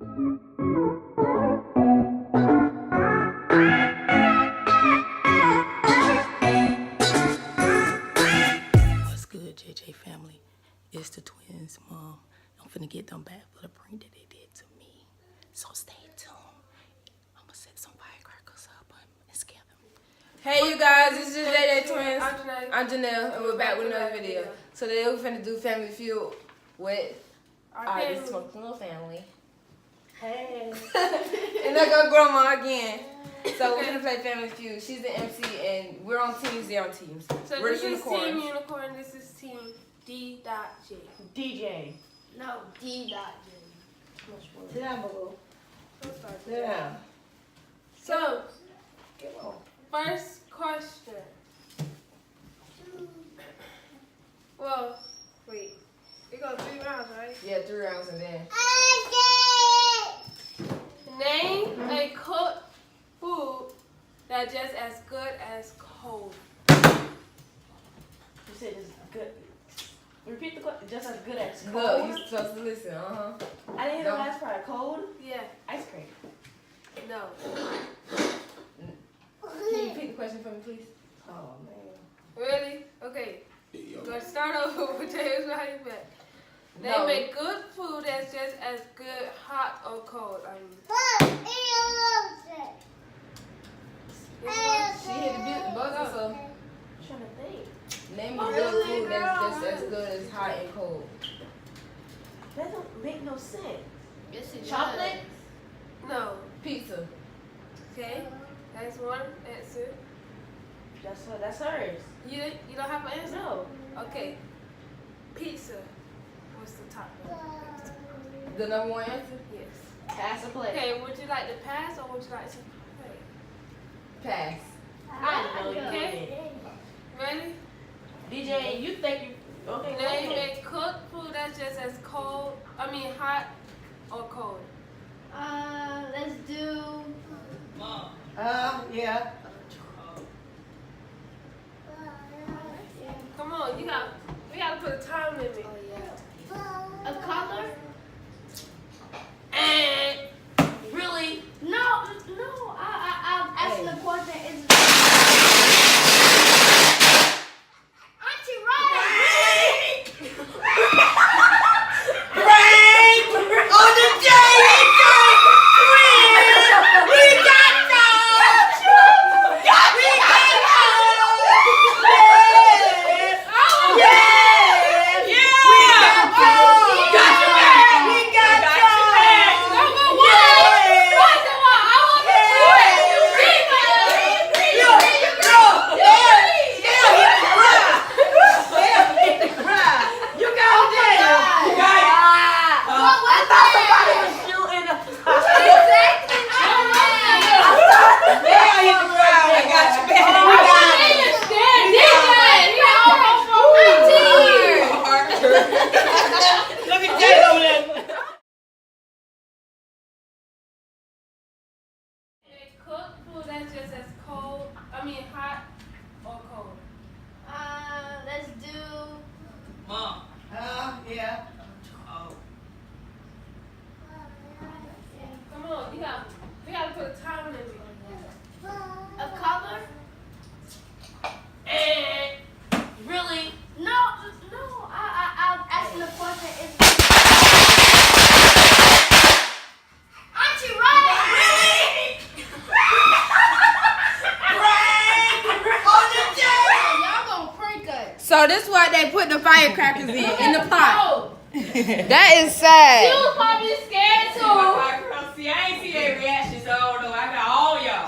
What's good, JJ family? It's the twins' mom. I'm finna get them back for the prank that they did to me. So stay tuned. I'm gonna set some firecrackers up and scare them. Hey you guys, this is JJ Twins. I'm Janelle, and we're back with another video. So today we're finna do Family Feud with our dysfunctional family. Hey. And there go Grandma again. So we're gonna play Family Feud. She's the MC, and we're on teams. They're on teams. So we're this is Team Unicorn. This is Team D.J. DJ. No, D.J. Sit down, boo. Sit down. So, first question. Well, wait. We go 3 rounds, right? Yeah, 3 rounds and then. Name a cooked food that's just as good as cold. You said it's good. Repeat the question. Just as good as cold. Look, you're supposed to listen. I didn't hear the last part. Cold? Yeah. Ice cream. No. Can you repeat the question for me, please? Oh, man. Really? Okay. Let's start over with James right back. No. Name a good food that's just as good hot or cold. She hit the buzzer, so I'm trying to think. name a good food that's just as good as hot and cold. That don't make no sense. Yes, it Chocolate? No. Pizza. Okay. That's one answer. That's hers. You don't have an answer? No. Okay. Pizza. What's the top one? The number one answer? Yes. Pass or play? Okay, would you like to pass or would you like to play? Pass. I know you Okay. did. Ready? DJ, you think you... Okay, Name okay. a cooked food that's just as cold, hot or cold. Let's do. Yeah. Come on, we gotta put a time limit. A color? And Really? No. I'm asking the question. Is Auntie right? On the JJ Twins! We got those! We got those! Yes! We got those! Got your back! We got hot or cold? Let's do. Yeah. Come on, we gotta put a time limit. A color? And Really? No. I'm asking the question. Is Auntie right? Y'all gonna prank us. So this is what they put the firecrackers in the pot. oh, That is she sad. was probably scared too. See, I ain't see that reaction, so I don't know. I got all y'all.